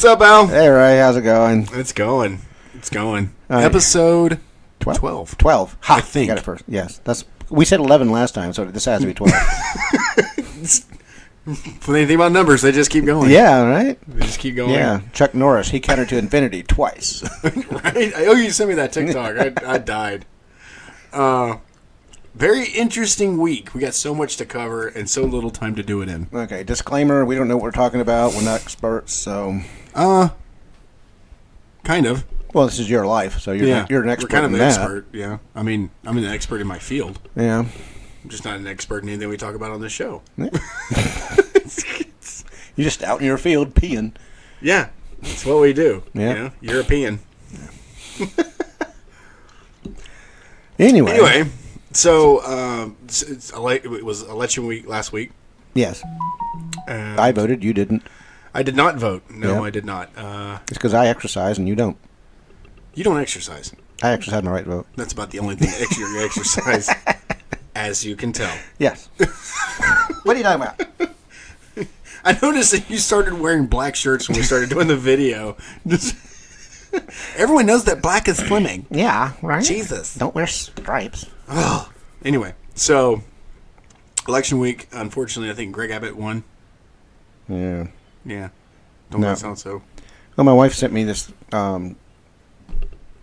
What's up, Al? Hey, Ray, how's it going? It's going. It's going. Right. Episode 12. 12. 12. Ha, I think. Got it first. Yes. We said 11 last time, so this has to be 12. When they think about numbers, they just keep going. Yeah, right? They just keep going. Yeah. Chuck Norris, he counted to infinity twice. Right? Oh, you sent me that TikTok. I died. Very interesting week. We got so much to cover and so little time to do it in. Okay, disclaimer, we don't know what we're talking about. We're not experts, so... Kind of. Well, this is your life, so you're an expert. We're kind of in an that. expert, yeah. I mean, I'm an expert in my field. Yeah. I'm just not an expert in anything we talk about on this show. You're just out in your field peeing. Yeah, that's what we do. Yeah. You know, European. Anyway, so it was election week last week. yes. And I voted, you didn't. I did not vote. No, Yep. I did not. It's because I exercise and you don't. You don't exercise. I exercise my right to vote. That's about the only thing extra you exercise, as you can tell. Yes. What are you talking about? I noticed that you started wearing black shirts when we started doing the video. Everyone knows that black is slimming. Yeah, right? Jesus. Don't wear stripes. Anyway, so election week, unfortunately, I think Greg Abbott won. Yeah. Yeah. Don't No. that sound so? Well, my wife sent me this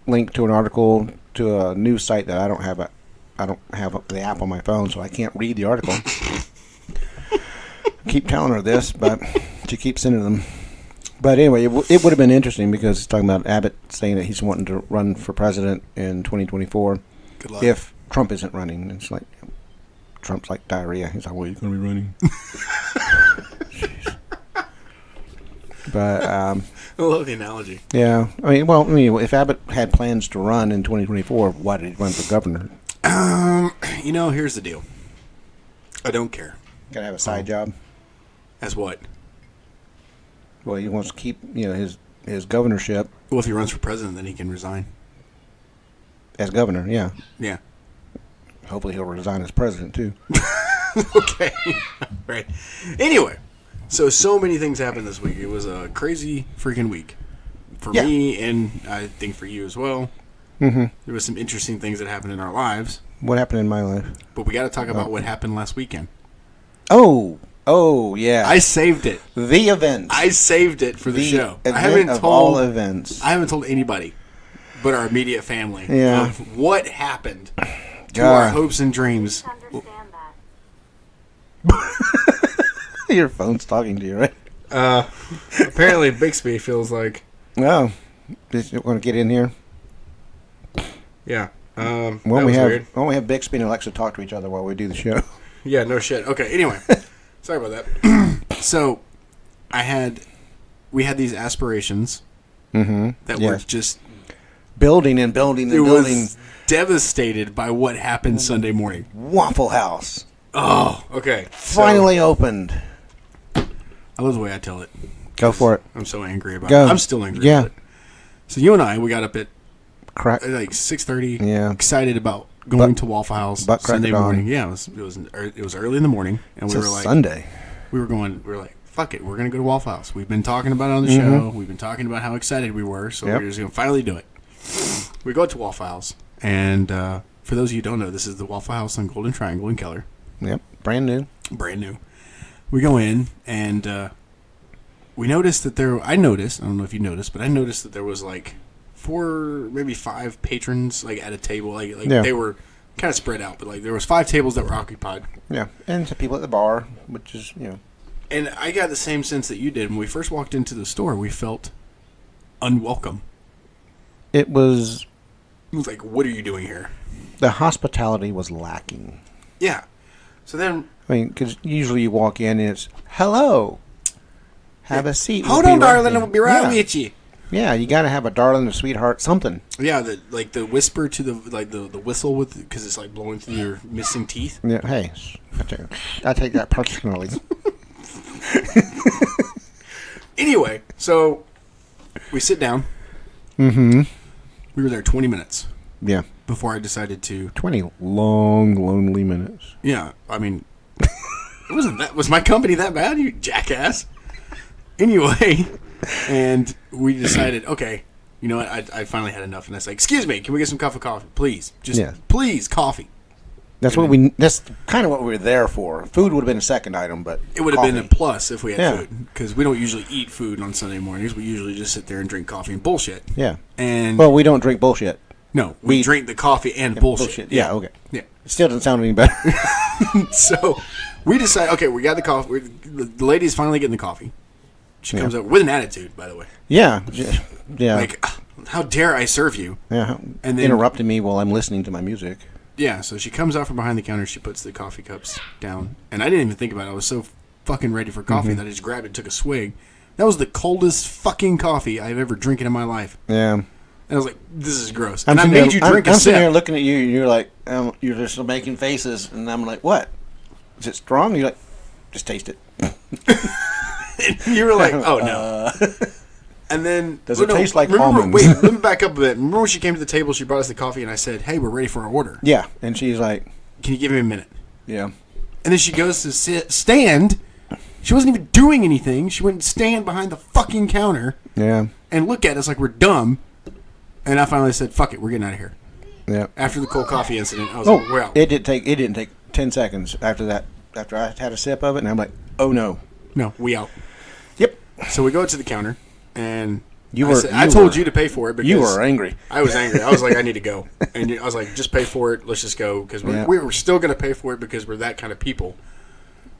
link to an article to a news site that I don't have the app on my phone, so I can't read the article. Keep telling her this, but she keeps sending them. But anyway, it would have been interesting because it's talking about Abbott saying that he's wanting to run for president in 2024 Good luck. if Trump isn't running. It's like Trump's like diarrhea. He's like, well, he's going to be running. Jeez. But I love the analogy. yeah, if Abbott had plans to run in 2024, why did he run for governor? Here's the deal. I don't care. Got to have a side job. As what? Well, he wants to keep his governorship Well, if he runs for president, then he can resign. as governor. Yeah, Yeah. hopefully he'll resign as president too. Okay. Right. Anyway, so many things happened this week. It was a crazy freaking week for Yeah. me, and I think for you as well. Mm-hmm. There was some interesting things that happened in our lives, What happened in my life? but we got to talk about what happened last weekend. Oh, yeah. I saved it. The event. I saved it for the show. Event I haven't of told all events. I haven't told anybody but our immediate family Yeah. of what happened to God. our hopes and dreams. Understand that. Your phone's talking to you, right? Apparently, Bixby feels like No. You want to get in here? yeah. Why that was weird. don't we have Bixby and Alexa talk to each other while we do the show? Yeah, no shit. Okay, anyway. Sorry about that. So, we had these aspirations Mm-hmm. that Yes. were just, Building and building it and building. was devastated by what happened Sunday morning. Waffle House Oh, okay. finally opened. I love the way I tell it. Go for it. I'm so angry about Go. it. I'm still angry Yeah. about it. So you and I, we got up at Crack. like 6:30. Yeah. Excited about going to Waffle House butt crack Sunday of dawn. morning. Yeah, it was early in the morning, and It's we a were like, Sunday. we were like, fuck it, we're gonna go to Waffle House. We've been talking about it on the Mm-hmm. show. We've been talking about how excited we were, so Yep. we're just gonna finally do it. We go to Waffle House, and for those of you who don't know, this is the Waffle House on Golden Triangle in Keller, Yep. Brand new. brand new. We go in, and we noticed that I don't know if you noticed, but I noticed that there was like 4, maybe 5 patrons like at a table, like Yeah. they were kind of spread out, but like there was 5 tables that were occupied. Yeah. And some people at the bar, which is, And I got the same sense that you did when we first walked into the store. We felt unwelcome. it was, It was like, what are you doing here? the hospitality was lacking. Yeah. So then, I mean, because usually you walk in and it's, hello, have a seat. hold We'll on, be right darling, there." I'll be right Yeah. with you. Yeah, you got to have a darling, a sweetheart, something. Yeah, the whisper to the whistle with, because it's like blowing through your missing teeth. Yeah, hey, I take that personally. Anyway, so we sit down. Mm-hmm. We were there 20 minutes Yeah. before I decided to. 20 long, lonely minutes. Yeah, I mean, was my company that bad, you jackass? Anyway, And we decided, okay, you know what? I finally had enough, and I was like, "Excuse me, can we get some cup of coffee, please? Just please, coffee." That's kind of what we were there for. Food would have been a second item, but it would have been a plus if we had Yeah. food, because we don't usually eat food on Sunday mornings. We usually just sit there and drink coffee and bullshit. Yeah. And Well, we don't drink bullshit. no, we drink the coffee and bullshit. Yeah. Okay. Yeah. It still doesn't sound any better. So we decided, okay, we got the coffee. The lady's finally getting the coffee. She comes over with an attitude, by the way. Yeah. Yeah. Like, how dare I serve you? Yeah. And then- interrupting me while I'm listening to my music. Yeah, so she comes out from behind the counter. She puts the coffee cups down. And I didn't even think about it. I was so fucking ready for coffee that I just grabbed it and took a swig. That was the coldest fucking coffee I've ever drinking in my life. Yeah. And I was like, this is gross. And I made you drink a I'm sitting here sip. looking at you, and you're like, you're just making faces, and I'm like, what? Is it strong? You're like, just taste it. And you were like, oh, no. And then... Does it taste like remember, almonds? Wait, let me back up a bit. Remember when she came to the table, she brought us the coffee, and I said, hey, we're ready for our order. Yeah, and she's like, Can you give me a minute? yeah. And then she goes to stand. She wasn't even doing anything. She went and stand behind the fucking counter Yeah. and look at us like we're dumb. And I finally said, fuck it, we're getting out of here. Yeah. After the cold coffee incident, I was Oh, like, we're out. it didn't take 10 seconds after that, after I had a sip of it, and I'm like, oh no. No, we out. Yep. So we go to the counter, and You I told you to pay for it because You were angry. I was angry. I was like, I need to go. And I was like, just pay for it. Let's just go. Because we were still going to pay for it because we're that kind of people.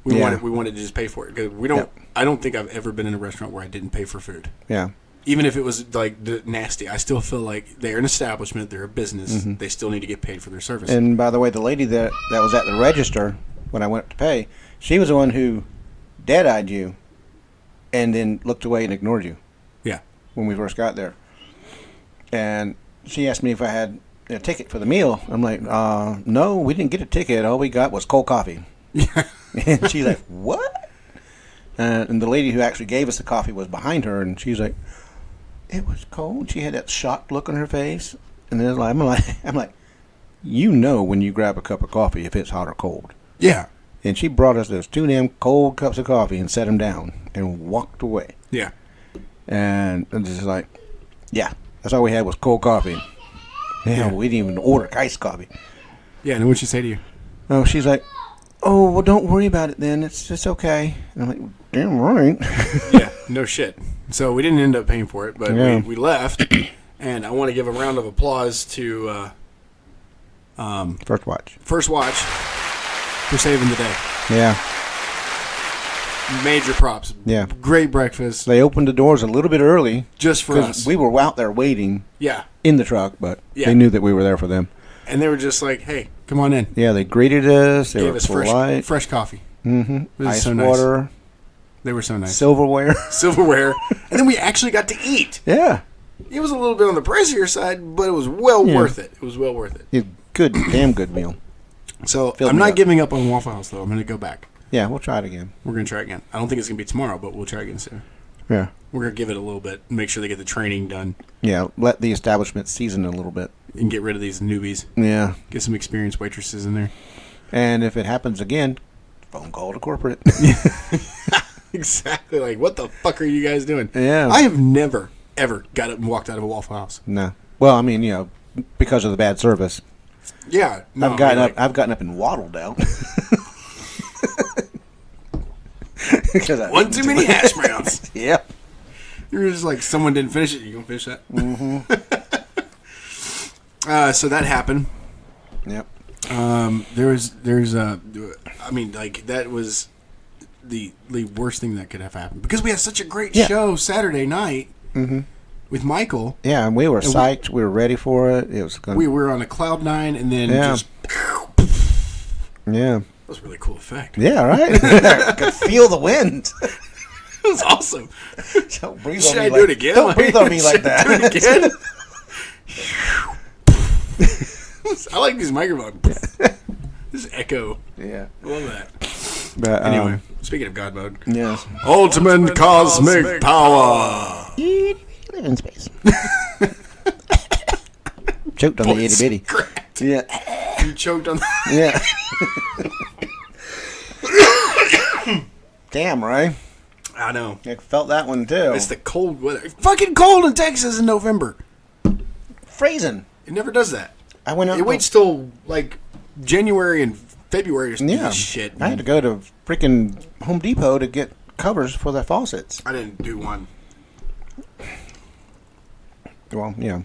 We wanted to just pay for it. Because we don't, I don't think I've ever been in a restaurant where I didn't pay for food. Yeah. Even if it was like nasty, I still feel like they're an establishment, they're a business, they still need to get paid for their service. And by the way, the lady that was at the register when I went to pay, she was the one who dead-eyed you and then looked away and ignored you. Yeah. When we first got there. And she asked me if I had a ticket for the meal. I'm like, no, we didn't get a ticket. All we got was cold coffee. Yeah. And she's like, what? And the lady who actually gave us the coffee was behind her, and she's like, it was cold. She had that shocked look on her face. And then I'm like, you know when you grab a cup of coffee if it's hot or cold. Yeah. And she brought us those 2 damn cold cups of coffee and set them down and walked away. Yeah. And it's just like, yeah, that's all we had was cold coffee. Yeah, we didn't even order iced coffee. Yeah, and what'd she say to you? Oh, she's like, oh, well, don't worry about it then. It's okay. And I'm like, damn right. Yeah, no shit. So we didn't end up paying for it, but Yeah. we left. And I want to give a round of applause to First watch. First Watch for saving the day. Yeah. Major props. Yeah. Great breakfast. They opened the doors a little bit early. Just for Because us. we were out there waiting Yeah. in the truck, but Yeah. they knew that we were there for them. And they were just like, hey, come on in. Yeah, they greeted us. They Gave were us polite. fresh coffee. Mm-hmm. It was Ice so nice. water, They were so nice. silverware. Silverware. And then we actually got to eat. Yeah. It was a little bit on the pricier side, but it was well worth it. It was well worth it. It's good, damn good meal. So Filled I'm me not up. giving up on Waffle House, though. I'm going to go back. Yeah, we'll try it again. We're going to try again. I don't think it's going to be tomorrow, but we'll try again soon. Yeah. We're going to give it a little bit, make sure they get the training done, Yeah, let the establishment season a little bit. and get rid of these newbies. Yeah. Get some experienced waitresses in there. And if it happens again, phone call to corporate. Exactly. Like, what the fuck are you guys doing? Yeah. I have never, ever got up and walked out of a Waffle House. No. Well, I mean, because of the bad service. Yeah. No, I've gotten up and waddled out. One too many hash browns. Yeah. You were just like, someone didn't finish it. You gonna finish that? Mm-hmm. So that happened. Yep. I mean, like, that was the worst thing that could have happened because we had such a great Yeah. show Saturday night with Michael. Yeah, and we were psyched. We were ready for it. It was We were on a cloud 9, and then Yeah. just Yeah. that was a really cool effect. Yeah, right? I could feel the wind. It was awesome. Don't breathe Should on I me do it again? Don't breathe on me like Should I do that. it again? I like these microphones. This echo. Yeah. Love that. But Anyway, speaking of God mode, yes. ultimate cosmic power. Live in space. Choked on the itty bitty. Cracked. Yeah. You choked on. Yeah. Damn, Ray. I know. I felt that one too. It's the cold weather. It's fucking cold in Texas in November. Freezing. It never does that. I went out. It waits till like January and February to do shit. I had to go to freaking Home Depot to get covers for the faucets. I didn't do one. Well, yeah.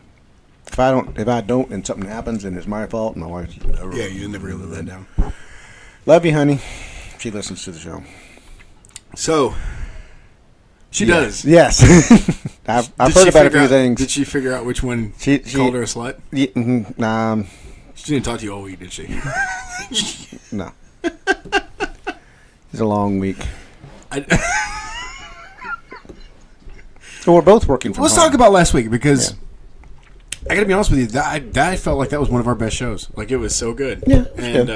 If I don't, and something happens, and it's my fault, my wife's Yeah, you never live that down. Love you, honey. She listens to the show. So, she does. Yes. I've heard about a few things. Did she figure out which one she called her a slut? Yeah, She didn't talk to you all week, did she? No. It's a long week. So we're both working from Let's home. talk about last week, because I got to be honest with you, that felt like that was one of our best shows. Like, it was so good. Yeah, and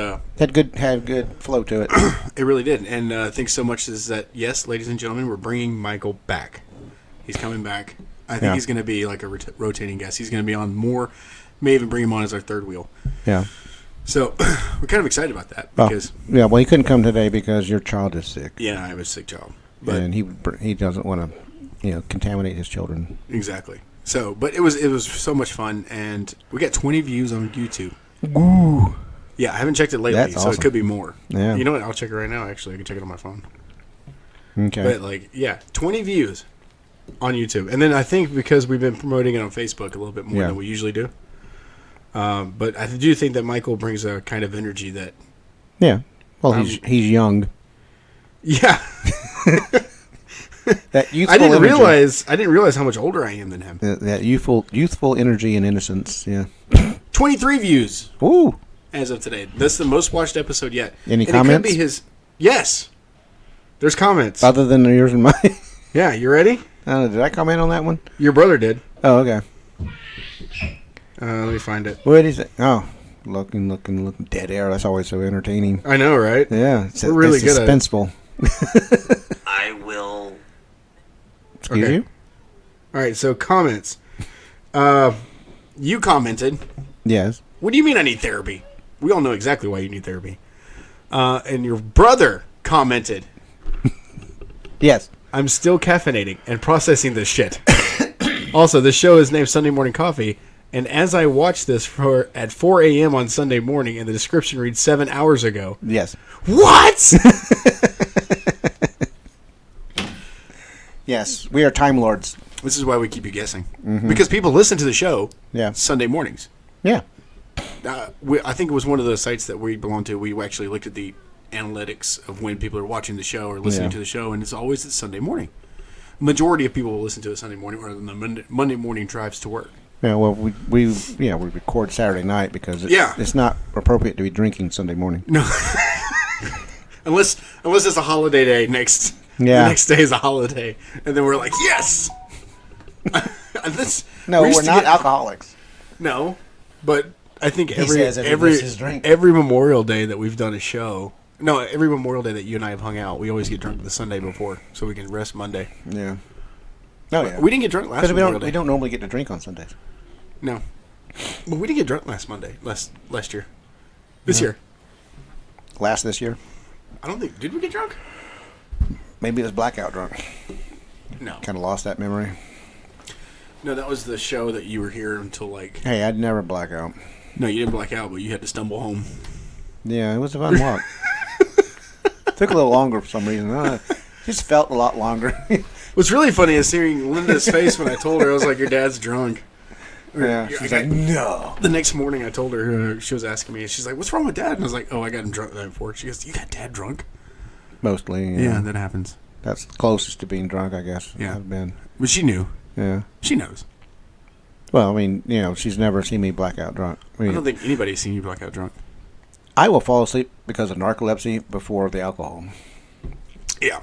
good. Had good flow to it. It really did. And I think so much is that, yes, ladies and gentlemen, we're bringing Michael back. He's coming back. I think he's going to be like a rotating guest. He's going to be on more. May even bring him on as our third wheel. Yeah. So we're kind of excited about that because well, he couldn't come today because your child is sick. Yeah, I have a sick child, and he doesn't want to, contaminate his children. Exactly. So, but it was so much fun, and we got 20 views on YouTube. Ooh. Yeah, I haven't checked it lately, so it could be more. Yeah. You know what? I'll check it right now. Actually, I can check it on my phone. Okay. But 20 views on YouTube, and then I think because we've been promoting it on Facebook a little bit more than we usually do. But I do think that Michael brings a kind of energy that. Yeah. Well, he's young. Yeah. That youthful I didn't energy. realize how much older I am than him. That youthful energy and innocence. Yeah. 23 views. Ooh. As of today, that's the most watched episode yet. Any comments? It could be his. Yes. There's comments. Other than yours and mine. Yeah. You ready? Did I comment on that one? Your brother did. Oh, okay. Let me find it. What is it? Oh, looking, dead air. That's always so entertaining. I know, right? Yeah, we're really good at it. Suspenseful. I will. Excuse you? All right, so comments. You commented. Yes. What do you mean I need therapy? We all know exactly why you need therapy. And your brother commented. Yes. I'm still caffeinating and processing this shit. Also, the show is named Sunday Morning Coffee. And as I watch this at 4 a.m. on Sunday morning, and the description reads 7 hours ago. Yes. What? Yes, we are Time Lords. This is why we keep you guessing. Mm-hmm. Because people listen to the show Sunday mornings. Yeah. I think it was one of those sites that we belong to. We actually looked at the analytics of when people are watching the show or listening to the show, and it's always Sunday morning. Majority of people will listen to it Sunday morning or the Monday morning drives to work. Yeah, well, we record Saturday night because it's not appropriate to be drinking Sunday morning. No, unless it's a holiday day. The next day is a holiday, and then we're like, yes. We're not alcoholics. No, but I think every every Memorial Day that we've done a show. No, every Memorial Day that you and I have hung out, we always get drunk the Sunday before, so we can rest Monday. Yeah. Oh yeah. We didn't get drunk last Memorial Day. We don't normally get to drink on Sundays. No, but we didn't get drunk last year. This year. This year? I don't think. Did we get drunk? Maybe it was blackout drunk. No. Kind of lost that memory. No, that was the show that you were here until like. Hey, I'd never black out. No, you didn't black out, but you had to stumble home. Yeah, it was a fun walk. Took a little longer for some reason. Just felt a lot longer. What's really funny is seeing Linda's face when I told her. I was like, "Your dad's drunk." Yeah, she's like, "No." The next morning, I told her. She was asking me. She's like, "What's wrong with Dad?" And I was like, "Oh, I got him drunk the night before." She goes, "You got Dad drunk?" Mostly. Yeah, that happens. That's closest to being drunk, I guess. Yeah, I've been. But she knew. Yeah, she knows. Well, I mean, she's never seen me blackout drunk. I don't think anybody's seen you blackout drunk. I will fall asleep because of narcolepsy before the alcohol. Yeah,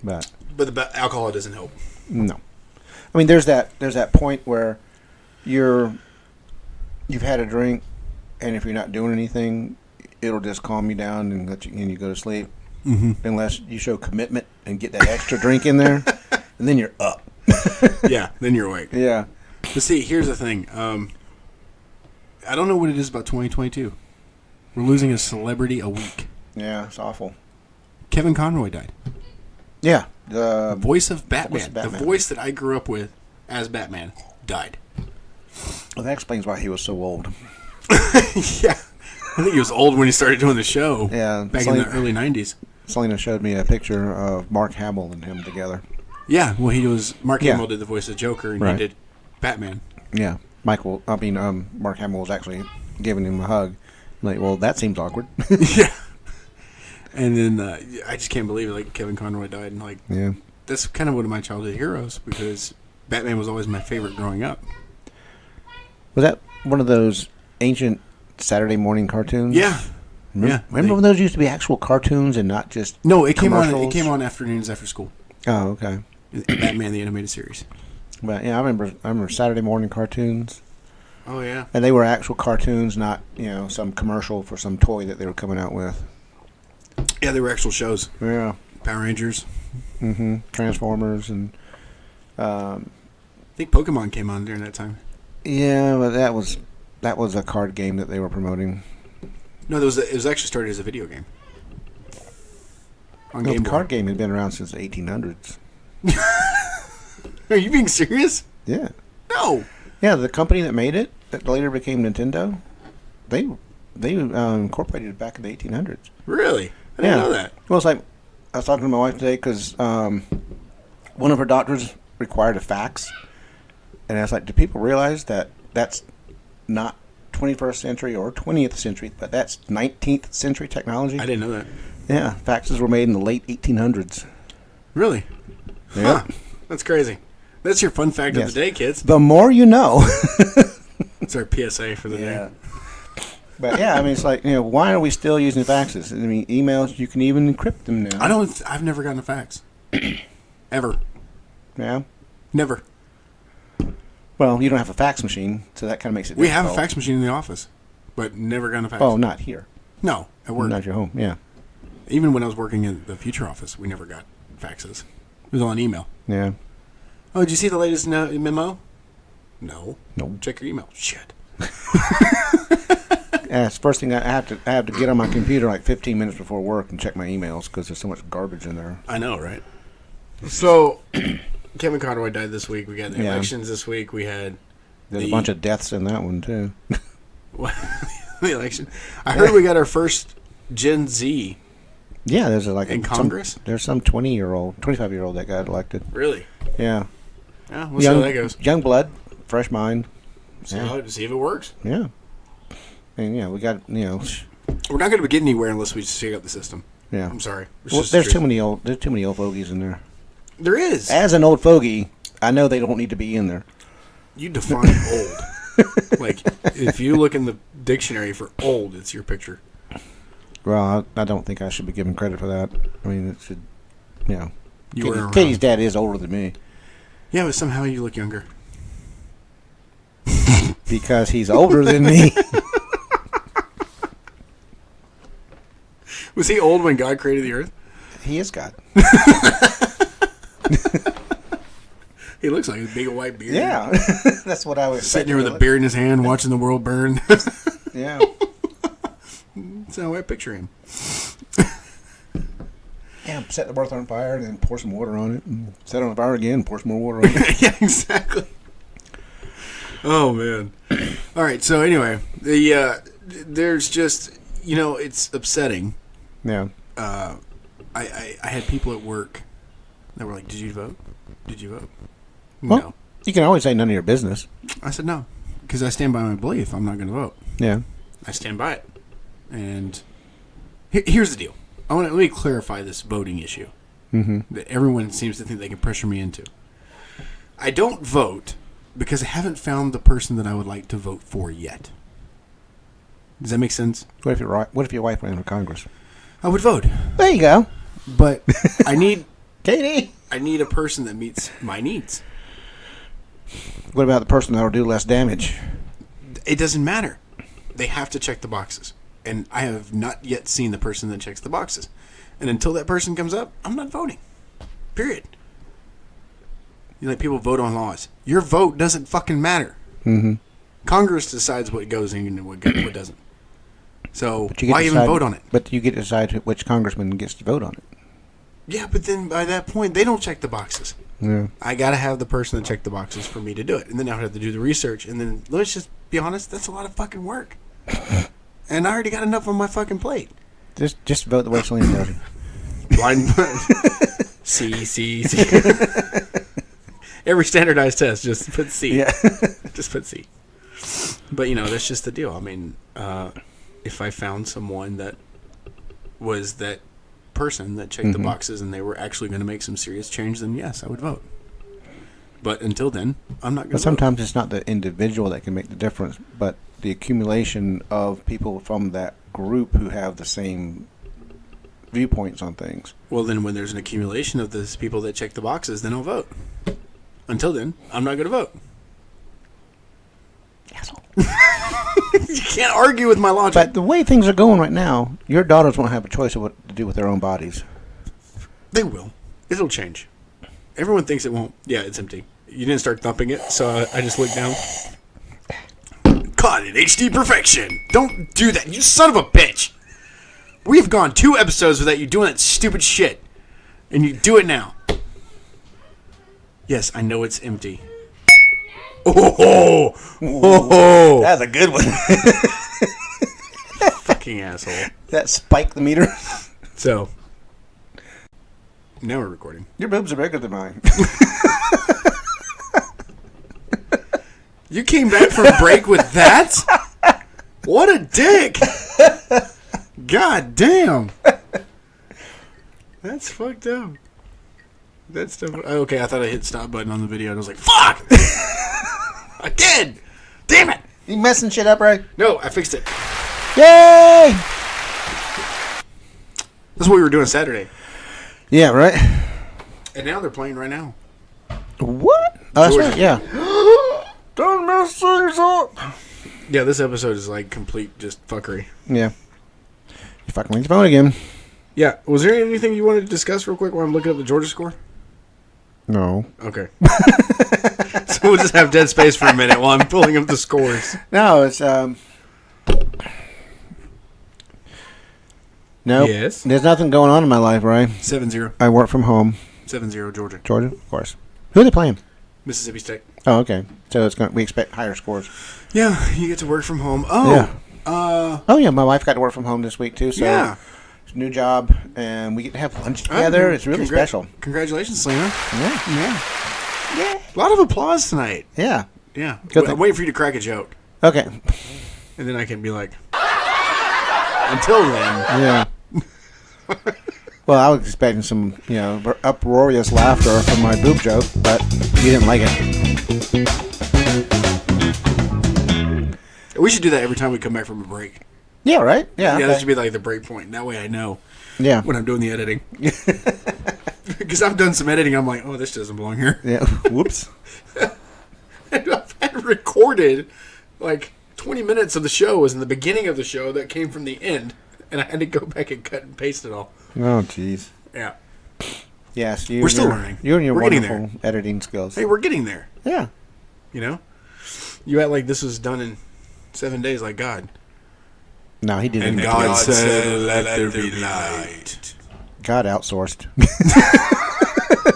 but the alcohol doesn't help. No, I mean there's that point where you've had a drink, and if you're not doing anything, it'll just calm you down and you go to sleep. Mm-hmm. Unless you show commitment and get that extra drink in there, and then you're up. Yeah, then you're awake. Yeah, but see, here's the thing. I don't know what it is about 2022. We're losing a celebrity a week. Yeah, it's awful. Kevin Conroy died. Yeah. The voice of Batman. voice of Batman. The voice that I grew up with as Batman died. Well, that explains why he was so old. Yeah. I think he was old when he started doing the show. Yeah, Back in the early 90s. Selena showed me a picture of Mark Hamill and him together. Yeah, well, Mark Yeah. Hamill did the voice of Joker, and Right. he did Batman. Yeah, Mark Hamill was actually giving him a hug. I'm like, well, that seems awkward. Yeah. And then I just can't believe like Kevin Conroy died, and like Yeah. that's kind of one of my childhood heroes because Batman was always my favorite growing up. Was that one of those ancient Saturday morning cartoons? Yeah. Remember when those used to be actual cartoons and not just No, it came on. It commercials? came on afternoons after school. Oh, okay. Batman the animated series. But yeah, I remember Saturday morning cartoons, Oh yeah. and they were actual cartoons, not some commercial for some toy that they were coming out with. Yeah, they were actual shows. Yeah. Power Rangers. Transformers and I think Pokemon came on during that time. yeah, but that was a card game that they were promoting. No, it was actually started as a video game. On No, Game the Boy. card game had been around since the 1800s. Are you being serious? Yeah. No. Yeah, the company that made it, that later became Nintendo, they incorporated it back in the 1800s. Really? I didn't know that. Well, it's like I was talking to my wife today because one of her doctors required a fax, and I was like, "Do people realize that that's not 21st century or 20th century, but that's 19th century technology?" I didn't know that. Yeah, faxes were made in the late 1800s. Really? Yeah. Huh. That's crazy. That's your fun fact Yes. of the day, kids. The more you know. It's our PSA for the day. But yeah, I mean, it's like, why are we still using faxes? I mean, emails, you can even encrypt them now. I've never gotten a fax. Ever. Yeah. Never. Well, you don't have a fax machine, so that kind of makes it We have a difficult. fax machine in the office, but never gotten a fax. Oh, not here. No, at work. Not your home, yeah. Even when I was working in the future office, we never got faxes. It was all an email. Yeah. Oh, did you see the latest memo? No. No. Check your email. Shit. Yeah, it's the first thing I have to get on my computer like 15 minutes before work and check my emails because there's so much garbage in there. I know, right? So, Kevin Conroy died this week. We got the Yeah. elections this week. We had There's a bunch of deaths in that one too. the election. I heard we got our first Gen Z. Yeah, there's In Congress? There's some 25-year-old that got elected. Really? Yeah. Yeah, we'll see how that goes. Young blood, fresh mind. See if it works. Yeah. And we got We're not going to get anywhere unless we shake up the system. yeah. I'm sorry. It's Well, just the there's too truth. many old fogies in there. There is. As an old fogey, I know they don't need to be in there. You define old. Like, if you look in the dictionary for old, it's your picture. Well, I don't think I should be given credit for that. I mean, it should, You were around. Katie's dad is older than me Yeah, but somehow you look younger. because he's older than me. Was he old when God created the earth? He is God. He looks like a big white beard. Yeah, that's what I was Sitting here with a beard in his hand, watching the world burn. Yeah. That's how I picture him. Yeah, set the earth on fire and then pour some water on it. And set it on fire again, pour some more water on it. Yeah, exactly. Oh man. All right. So anyway, there's just it's upsetting. Yeah. I had people at work that were like, "Did you vote? Did you vote?" Well, No. you can always say none of your business. I said no because I stand by my belief. I'm not going to vote. Yeah. I stand by it. And here's the deal. Let me clarify this voting issue that everyone seems to think they can pressure me into. I don't vote because I haven't found the person that I would like to vote for yet. Does that make sense? What if your wife ran for Congress? I would vote, There you go, but I need Katie. a person that meets my needs. What about the person that'll do less damage? It doesn't matter. They have to check the boxes. And I have not yet seen the person that checks the boxes. And until that person comes up, I'm not voting. Period. You let people vote on laws. Your vote doesn't fucking matter. Mm-hmm. Congress decides what goes in and what doesn't. So But you get why to even decide- vote on it? But you get to decide which congressman gets to vote on it. Yeah, but then by that point, they don't check the boxes. Yeah. I got to have the person that checked the boxes for me to do it. And then I would have to do the research. And then, let's just be honest, that's a lot of fucking work. And I already got enough on my fucking plate. Just vote the way Selena does. Blind. C. Every standardized test, just put C. Yeah. Just put C. But, that's just the deal. I mean, if I found someone that was that person that checked the boxes and they were actually going to make some serious change, then yes, I would vote. But until then, I'm not going to But sometimes it's not the individual that can make the difference, but the accumulation of people from that group who have the same viewpoints on things. Well, then when there's an accumulation of those people that check the boxes, then I'll vote. Until then, I'm not going to vote. Asshole. You can't argue with my logic. But the way things are going right now, your daughters won't have a choice of what to do with their own bodies. They will. It'll change. Everyone thinks it won't. Yeah, it's empty. You didn't start thumping it, so I just looked down. Caught it. HD perfection. Don't do that, you son of a bitch. We've gone 2 episodes without you doing that stupid shit. And you do it now. Yes, I know it's empty. Oh. That's a good one. Fucking asshole. That spiked the meter. So, now we're recording. Your boobs are bigger than mine. You came back from break with that? What a dick. God damn. That's fucked up. That's definitely... Okay, I thought I hit stop button on the video and I was like, fuck! Again! Damn it! You messing shit up, right? No, I fixed it. Yay! That's what we were doing Saturday. Yeah, right? And now they're playing right now. What? Oh, that's Georgia. right, yeah. Don't mess things up. Yeah, this episode is like complete just fuckery. Yeah. You fucking linked your phone again. Yeah, was there anything you wanted to discuss real quick while I'm looking up the Georgia score? No. Okay. So we'll just have dead space for a minute while I'm pulling up the scores. No, it's Nope. Yes. There's nothing going on in my life, right? 7-0. I work from home. 7-0 Georgia. Georgia, of course. Who are they playing? Mississippi State. Oh, okay. So we expect higher scores. Yeah, you get to work from home. Oh. Yeah. Uh. Oh yeah, my wife got to work from home this week too. So Yeah. it's a new job, and we get to have lunch together. It's really special. Congratulations, Selena. Yeah. Yeah. A lot of applause tonight. Yeah. Yeah. Good I'm waiting for you to crack a joke, Okay. and then I can be like. Until then. Yeah. Well, I was expecting some, uproarious laughter from my boob joke, but you didn't like it. We should do that every time we come back from a break. Yeah, right? Yeah. Yeah, that should be like the break point. That way I know Yeah. when I'm doing the editing. Because I've done some editing, I'm like, oh, this doesn't belong here. Yeah. Whoops. I've had recorded like 20 minutes of the show was in the beginning of the show that came from the end, and I had to go back and cut and paste it all. Oh, jeez. Yeah. Yes, We're still learning. You and your We're getting wonderful editing skills. Hey, we're getting there. Yeah. You know? You act like this was done in 7 days like God. No, he didn't. And God said, let there be light. God outsourced.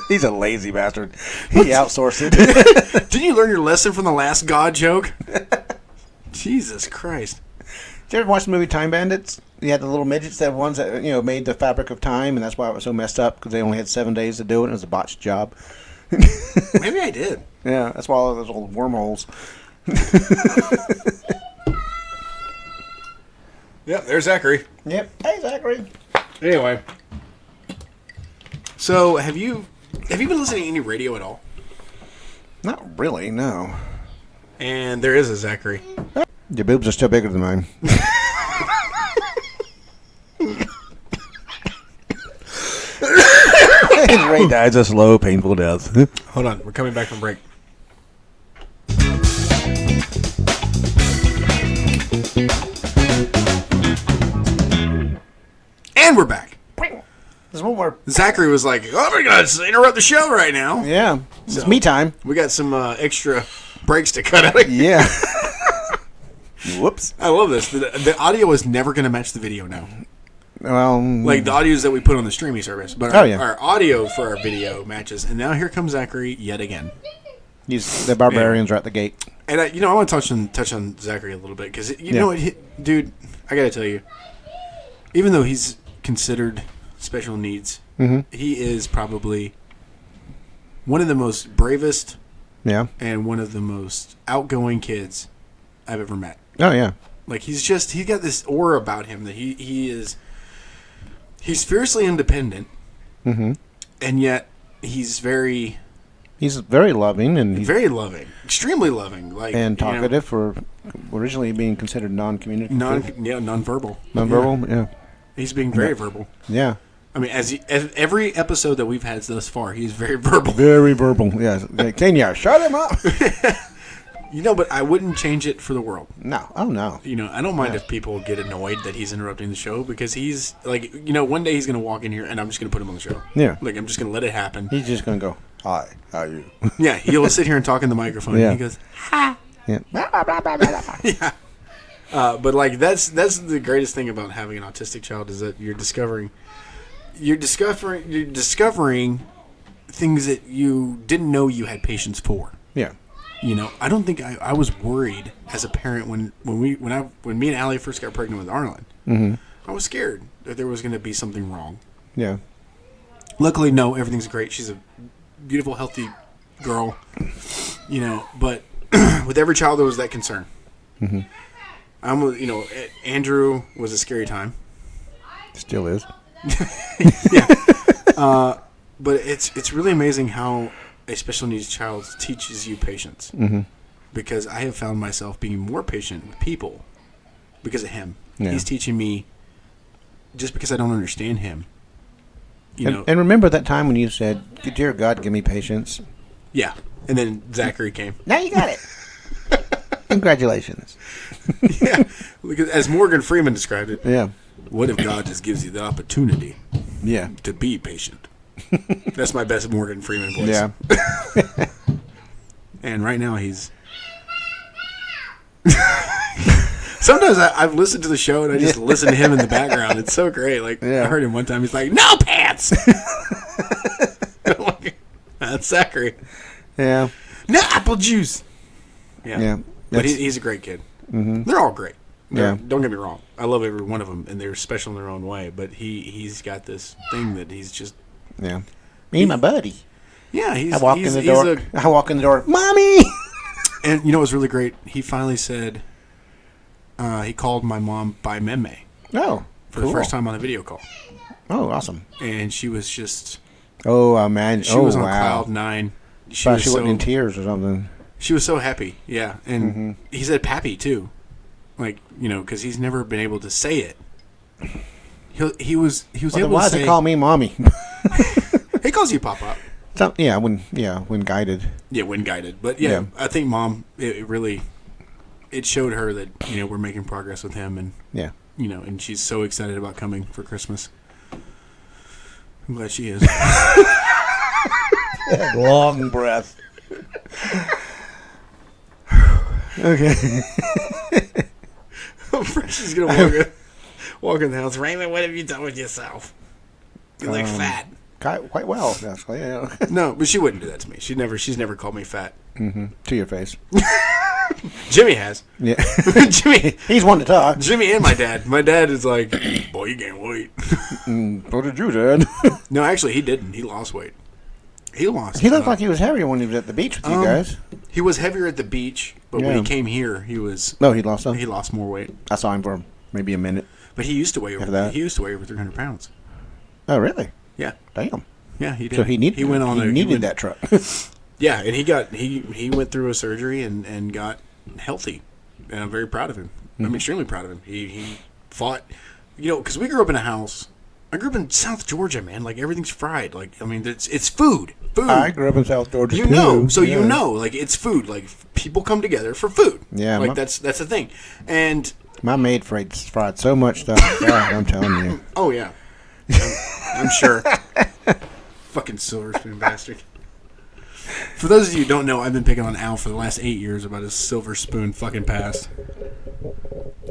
He's a lazy bastard. He outsourced it. Didn't you learn your lesson from the last God joke? Jesus Christ. Did you ever watch the movie Time Bandits? You had the little midgets, that ones that made the fabric of time, and that's why it was so messed up, because they only had 7 days to do it, and it was a botched job. Maybe I did. Yeah, that's why all those old wormholes. Yep, there's Zachary. Yep. Hey, Zachary. Anyway. So, have you been listening to any radio at all? Not really, no. And there is a Zachary. Your boobs are still bigger than mine. And Ray dies a slow, painful death. Hold on, we're coming back from break. And we're back. There's one more. Zachary was like, oh my God, interrupt the show right now. Yeah. It's So- me time. We got some extra breaks to cut out. Yeah. Whoops. I love this. The audio is never going to match the video now. Well, like the audios that we put on the streaming service, but our audio for our video matches. And now here comes Zachary yet again. The barbarians are at the gate. And I want to touch on Zachary a little bit because you know what, dude, I got to tell you, even though he's considered special needs, he is probably one of the most bravest, and one of the most outgoing kids I've ever met. Oh yeah, like he's got this aura about him that he's fiercely independent, and yet he's very loving and very loving, extremely loving, like and talkative for originally being considered non-communicative. Nonverbal. Nonverbal, yeah. He's being very verbal. Yeah. I mean, as every episode that we've had thus far, he's very verbal. Very verbal, yes. Kenya, shut him up. But I wouldn't change it for the world. No. Oh, no. I don't mind if people get annoyed that he's interrupting the show because he's, like, one day he's going to walk in here and I'm just going to put him on the show. Yeah. Like, I'm just going to let it happen. He's just going to go, hi, how are you? Yeah, he'll sit here and talk in the microphone and he goes, ha. Yeah. Yeah. But, like, that's the greatest thing about having an autistic child is that you're discovering things that you didn't know you had patience for. Yeah. I don't think I was worried as a parent when me and Allie first got pregnant with Arlen. Mm-hmm. I was scared that there was going to be something wrong. Yeah. Luckily, no, everything's great. She's a beautiful, healthy girl. But with every child there was that concern. Mm-hmm. Andrew was a scary time. Still is. Yeah. But it's really amazing how a special needs child teaches you patience. Mm-hmm. Because I have found myself being more patient with people because of him. Yeah. He's teaching me just because I don't understand him. And remember that time when you said, "Dear God, give me patience." Yeah. And then Zachary came. Now you got it. Congratulations. Yeah. Because as Morgan Freeman described it. Yeah. What if God just gives you the opportunity? Yeah. To be patient. That's my best Morgan Freeman voice. Yeah. And right now he's. Sometimes I've listened to the show and I just listen to him in the background. It's so great. Like I heard him one time. He's like, "No pants." That's Zachary. Yeah. No apple juice. Yeah. Yeah. But he's a great kid. Mm-hmm. They're all great. Yeah. Don't get me wrong. I love every one of them, and they're special in their own way. But he's got this thing that he's just. Yeah. Me and my buddy. Yeah, I walk in the door. Mommy. And it was really great. He finally said. He called my mom by Meme. Oh, for the first time on a video call. Oh, awesome. And she was just. Oh, man. She was on cloud 9. She wasn't in tears or something. She was so happy. Yeah, and he said "pappy" too, like because he's never been able to say it. He was able to say. Why does he call me mommy? He calls you Papa. When guided. Yeah, when guided. But yeah. I think Mom it showed her that we're making progress with him, and and she's so excited about coming for Christmas. I'm glad she is. Long breath. Okay. She's gonna walk in the house. Raymond, what have you done with yourself? You look fat. Quite well, actually. Yeah. No, but she wouldn't do that to me. She's never called me fat. Mm-hmm. To your face. Jimmy has. Yeah. Jimmy. He's one to talk. Jimmy and my dad. My dad is like, boy, you gained weight. What did you, Dad? No, actually, he didn't. He lost weight. He lost. He looked like he was heavier when he was at the beach with you guys. He was heavier at the beach, but when he came here, he was. No, he lost some. He lost more weight. I saw him for maybe a minute. But he used to weigh over. He used to weigh over 300 pounds. Oh, really? Yeah. Damn. Yeah, he did. So he needed that truck. Yeah, and he went through a surgery and got healthy, and I'm very proud of him. Mm-hmm. I'm extremely proud of him. He fought, because we grew up in a house. I grew up in South Georgia, man. Like everything's fried. Like it's food. Food. I grew up in South Georgia. Like it's food. Like people come together for food. Yeah, like that's the thing. And my maid fried so much stuff. God, I'm telling you. Oh yeah, I'm sure. Fucking silver spoon bastard. For those of you who don't know, I've been picking on Al for the last 8 years about his silver spoon fucking past.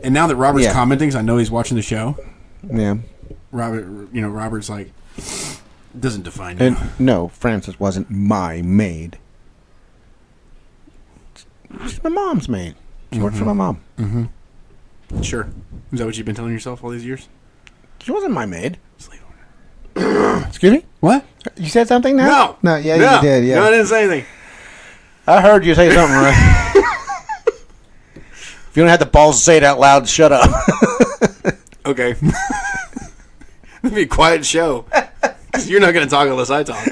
And now that Robert's commenting, I know he's watching the show. Yeah. Robert's like, doesn't define you. And no, Frances wasn't my maid. She's my mom's maid. She works for my mom. Mm-hmm. Sure. Is that what you've been telling yourself all these years? She wasn't my maid. Sleep on her. Excuse me? What? You said something now? No. Yeah, you did, yeah. No, I didn't say anything. I heard you say something, right? If you don't have the balls to say it out loud, shut up. Okay. It'll be a quiet show. 'Cause you're not going to talk unless I talk.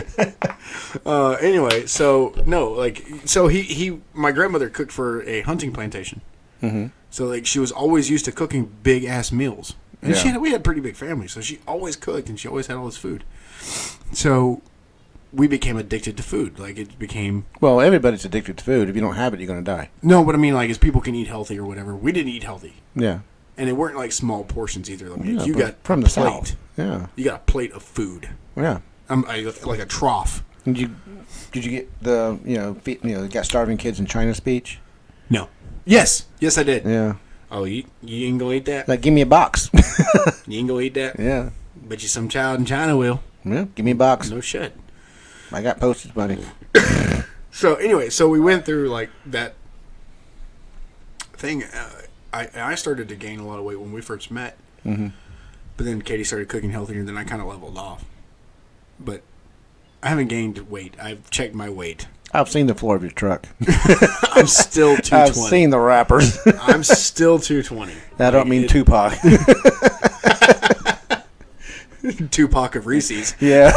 Anyway, so my grandmother cooked for a hunting plantation. Mm-hmm. So like she was always used to cooking big ass meals, and Yeah. we had a pretty big family, so she always cooked and she always had all this food. So we became addicted to food. Like it became Well, everybody's addicted to food. If you don't have it, you're going to die. no, but I mean like as people can eat healthy or whatever. We didn't eat healthy, Yeah. and it weren't like small portions either. Like Yeah, you but got from the plate. South. Yeah. You got a plate of food. Yeah. Like a trough. Did you get the got starving kids in China speech? No. Yes, I did. Yeah. Oh, you ain't gonna eat that? Like, give me a box. You ain't gonna eat that? Yeah. Bet you some child in China will. Yeah. Give me a box. No shit. I got postage money. So anyway, we went through like that thing. I started to gain a lot of weight when we first met, Mm-hmm. but then Katie started cooking healthier, and then I kind of leveled off. But I haven't gained weight. I've checked my weight. I've seen the floor of your truck. I'm still 220. I've seen the wrappers. I'm still 220. I don't mean Tupac. Tupac of Reese's. Yeah.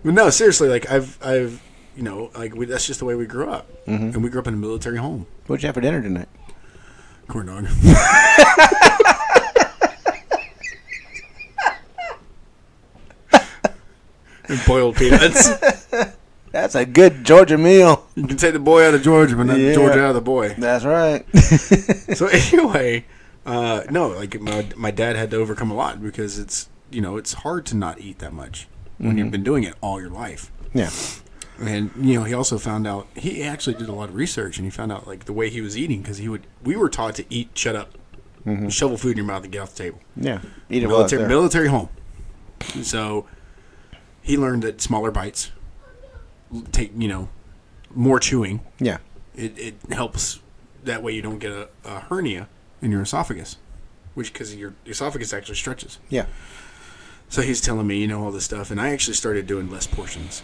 But no, seriously, like I've that's just the way we grew up, and we grew up in a military home. What'd you have for dinner tonight? Corn dog. And boiled peanuts. That's a good Georgia meal. You can take the boy out of Georgia, but not Yeah. Georgia out of the boy. That's right. So anyway, no, like my dad had to overcome a lot because it's hard to not eat that much when you've been doing it all your life. Yeah. And he also found out he actually did a lot of research, and he found out like the way he was eating because we were taught to eat, shut up, shovel food in your mouth and get off the table. Yeah. Eat it while it's there. Military home. So he learned that smaller bites take more chewing. Yeah. It helps. That way you don't get a hernia in your esophagus, which because your esophagus actually stretches. Yeah. So he's telling me all this stuff, and I actually started doing less portions.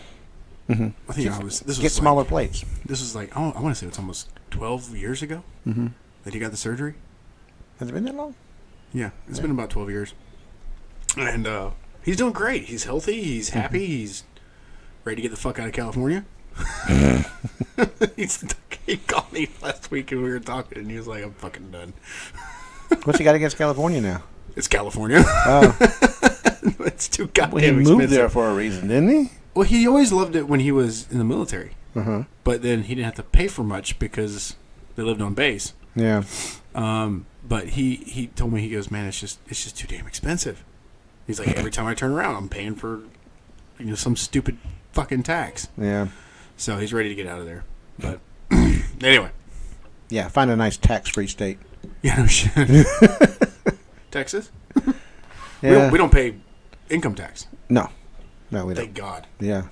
Mm-hmm. I think this was Get smaller plates. This was like I want to say it's almost 12 years ago that he got the surgery. Has it been that long? Yeah, it's been about 12 years, and he's doing great. He's healthy. He's happy. He's ready to get the fuck out of California. He called me last week and we were talking, and he was like, "I'm fucking done." What's he got against California now? It's California. Oh. It's too goddamn Well, he expensive. moved there for a reason, didn't he? Well, he always loved it when he was in the military. Uh-huh. But then he didn't have to pay for much because they lived on base. Yeah. But he told me, he goes, "Man, it's just too damn expensive." He's like, every time I turn around, I'm paying for some stupid fucking tax. Yeah. So he's ready to get out of there. But anyway. Yeah, find a nice tax-free state. Yeah, no shit. Texas? Yeah. We don't pay income tax. No, we don't. Thank God. Yeah.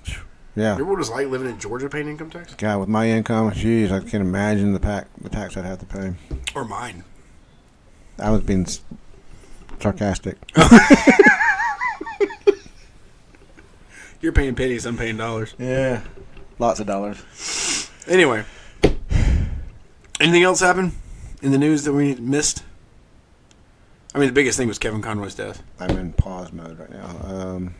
Yeah. Remember what it was like living in Georgia paying income tax? God, with my income, jeez, I can't imagine the tax I'd have to pay. Or mine. I was being sarcastic. You're paying pennies, I'm paying dollars. Yeah. Lots of dollars. Anyway. Anything else happen in the news that we missed? I mean, the biggest thing was Kevin Conroy's death. I'm in pause mode right now.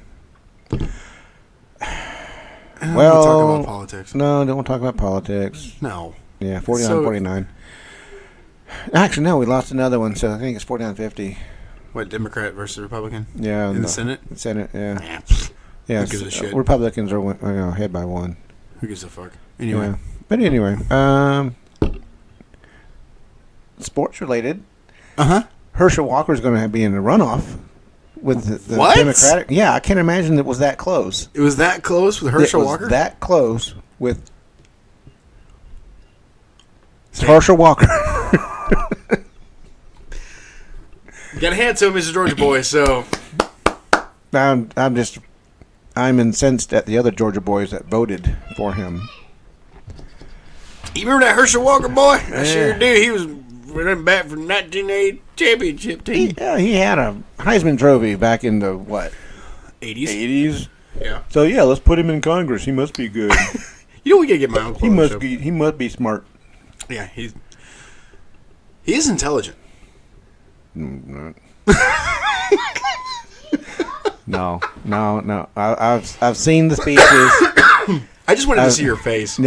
I don't talk about politics. No, don't want to talk about politics. No. Yeah, 49-49. Actually, no, we lost another one, so I think it's 49-50. What, Democrat versus Republican? Yeah. In the Senate? Senate, yeah. Nah, Yeah, who gives a shit? Republicans are ahead by one. Who gives a fuck? Anyway. Yeah. But anyway, sports related. Uh-huh. Herschel Walker is going to be in the runoff with the What? Democratic. Yeah, I can't imagine it was that close. It was that close with Herschel It was Walker? that close with Herschel Walker. You got a hand to him, Mr. Georgia boy. So I'm incensed at the other Georgia boys that voted for him. You remember that Herschel Walker boy? I sure do. He was running back for the 1980 championship team. He had a Heisman Trophy back in the, what? 80s? 80s? Yeah. So, yeah, let's put him in Congress. He must be good. You know, we gotta get my own quote. He must be smart. Yeah, he is intelligent. No. I've seen the speeches. I just wanted to see your face.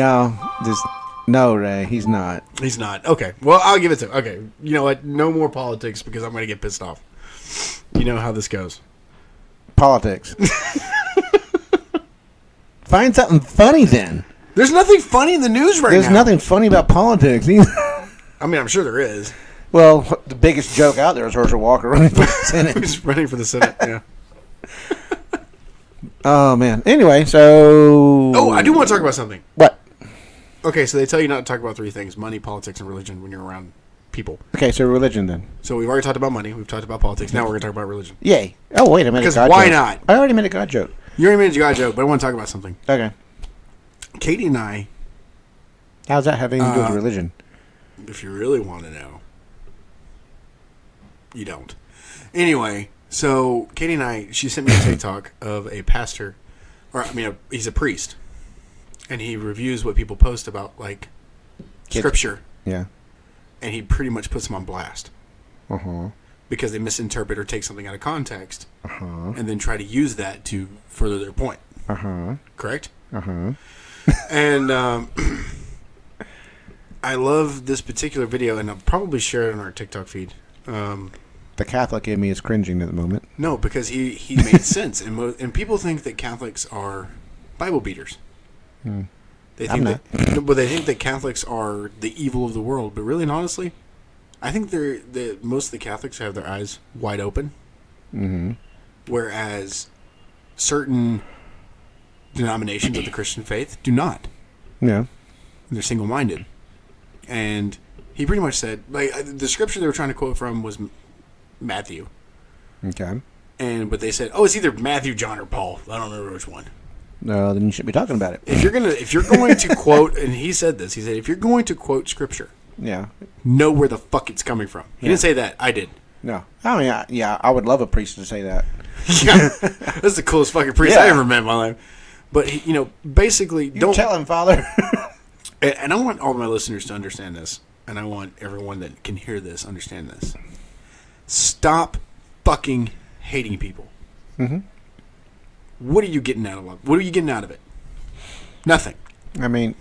No, Ray, he's not. He's not. Okay. Well, I'll give it to him. Okay. You know what? No more politics because I'm going to get pissed off. You know how this goes. Politics. Find something funny then. There's nothing funny in the news right now. There's nothing funny about politics either. I mean, I'm sure there is. Well, the biggest joke out there is Herschel Walker running for the Senate. He's running for the Senate, yeah. Oh, man. Anyway, so... Oh, I do want to talk about something. What? Okay, so they tell you not to talk about three things: money, politics, and religion when you're around people. Okay, so religion then. So we've already talked about money. We've talked about politics. Now we're going to talk about religion. Yay. Oh, wait a minute. Because why not? I already made a God joke. You already made a God joke, but I want to talk about something. Okay. Katie and I... How's that having to do with religion? If you really want to know. You don't. Anyway, so Katie and I, she sent me a TikTok of a pastor, he's a priest, and he reviews what people post about, like, scripture. Yeah. And he pretty much puts them on blast. Uh-huh. Because they misinterpret or take something out of context, uh-huh, and then try to use that to further their point. Uh-huh. Correct? Uh-huh. And I love this particular video, and I'll probably share it on our TikTok feed. The Catholic in me is cringing at the moment. No, because he made sense, and people think that Catholics are Bible beaters. They think they think that Catholics are the evil of the world, but really and honestly, I think most of the Catholics have their eyes wide open. Mm-hmm. Whereas certain denominations of the Christian faith do not. Yeah. They're single-minded. And he pretty much said, like, the scripture they were trying to quote from was Matthew. Okay. But they said, it's either Matthew, John, or Paul. I don't remember which one. No, then you shouldn't be talking about it. If you're going to quote, and he said this, he said, if you're going to quote scripture, yeah, know where the fuck it's coming from. He didn't say that. I did. No. I mean, I would love a priest to say that. Yeah. That's the coolest fucking priest I ever met in my life. But, basically, don't tell him, Father. And I want all my listeners to understand this, and I want everyone that can hear this understand this. Stop fucking hating people. Mm-hmm. What are you getting out of love? What are you getting out of it? Nothing. I mean,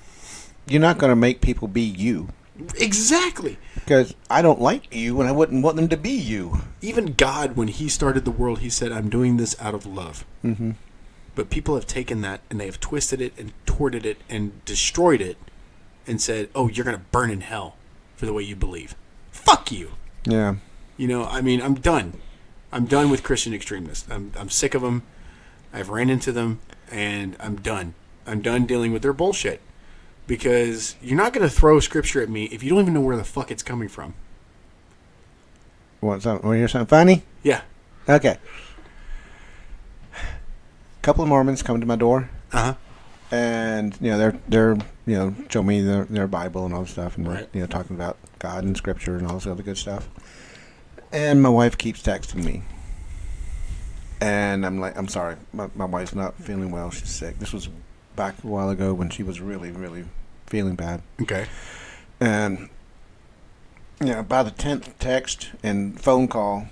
you're not going to make people be you. Exactly. Because I don't like you, and I wouldn't want them to be you. Even God, when he started the world, he said, I'm doing this out of love. Mm-hmm. But people have taken that, and they have twisted it and torted it and destroyed it and said, you're going to burn in hell for the way you believe. Fuck you. Yeah. I'm done. I'm done with Christian extremists. I'm sick of them. I've ran into them, and I'm done. I'm done dealing with their bullshit. Because you're not going to throw scripture at me if you don't even know where the fuck it's coming from. Want to hear something funny? Yeah. Okay. A couple of Mormons come to my door. Uh-huh. And, they're show me their Bible and all this stuff. And, right. Talking about God and scripture and all this other good stuff. And my wife keeps texting me. And I'm like, I'm sorry. My wife's not feeling well. She's sick. This was back a while ago when she was really, really feeling bad. Okay. And, by the 10th text and phone call,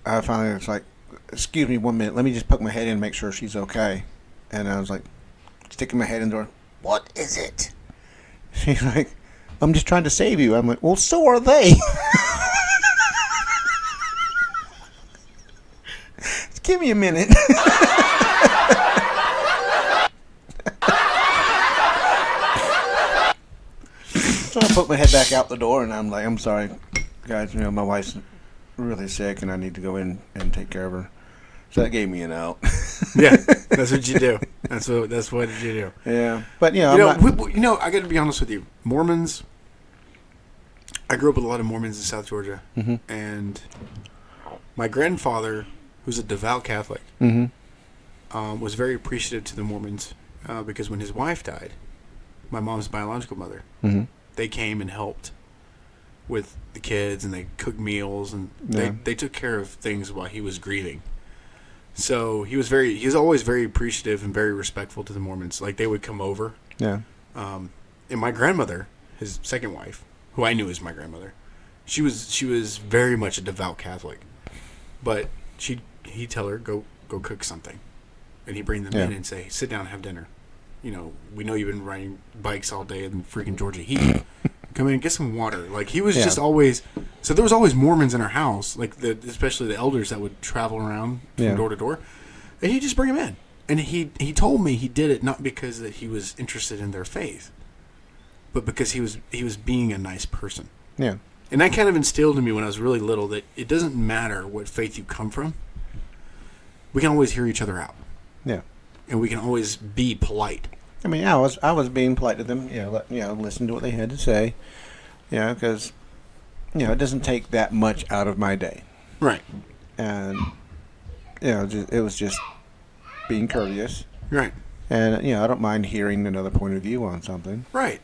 I finally was like, excuse me 1 minute. Let me just poke my head in and make sure she's okay. And I was like, sticking my head in the door. What is it? She's like, I'm just trying to save you. I'm like, well, so are they. Give me a minute. So I put my head back out the door, and I'm like, I'm sorry, guys. My wife's really sick, and I need to go in and take care of her. So that gave me an out. Yeah, that's what you do. That's what you do. Yeah, but I got to be honest with you. Mormons. I grew up with a lot of Mormons in South Georgia, mm-hmm. and my grandfather, who's a devout Catholic, was very appreciative to the Mormons because when his wife died, my mom's biological mother, they came and helped with the kids, and they cooked meals, and they took care of things while he was grieving. So he was always very appreciative and very respectful to the Mormons. Like, they would come over. Yeah. And my grandmother, his second wife, who I knew as my grandmother, she was very much a devout Catholic. But he'd tell her, go cook something. And he'd bring them in and say, sit down and have dinner. You know, we know you've been riding bikes all day in freaking Georgia heat. Come in and get some water. Like, he was just always... So there was always Mormons in our house, like especially the elders that would travel around from door to door. And he'd just bring them in. And he told me he did it not because that he was interested in their faith, but because he was being a nice person. Yeah. And that kind of instilled in me when I was really little that it doesn't matter what faith you come from. We can always hear each other out. Yeah. And we can always be polite. I mean, I was being polite to them. Listen to what they had to say. Because it doesn't take that much out of my day. Right. And it was just being courteous. Right. And I don't mind hearing another point of view on something. Right.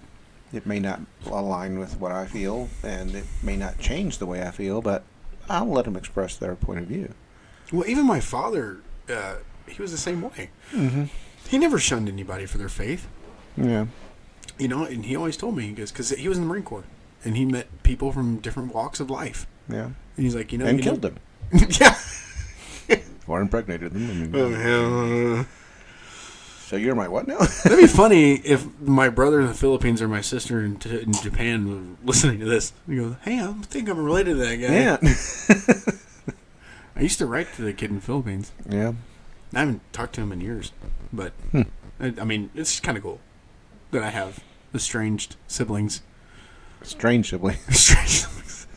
It may not align with what I feel, and it may not change the way I feel, but I'll let them express their point of view. Well, even my father, he was the same way. Mm-hmm. He never shunned anybody for their faith. Yeah. And he always told me, he goes, because he was in the Marine Corps, and he met people from different walks of life. Yeah. And he's like, and killed them. Yeah. Or impregnated them. Hell. So you're my what now? That'd be funny if my brother in the Philippines or my sister in Japan were listening to this. He goes, hey, I think I'm related to that guy. Yeah. I used to write to the kid in the Philippines. Yeah. I haven't talked to him in years, but I mean, it's kind of cool that I have estranged siblings. Strange sibling. Estranged siblings.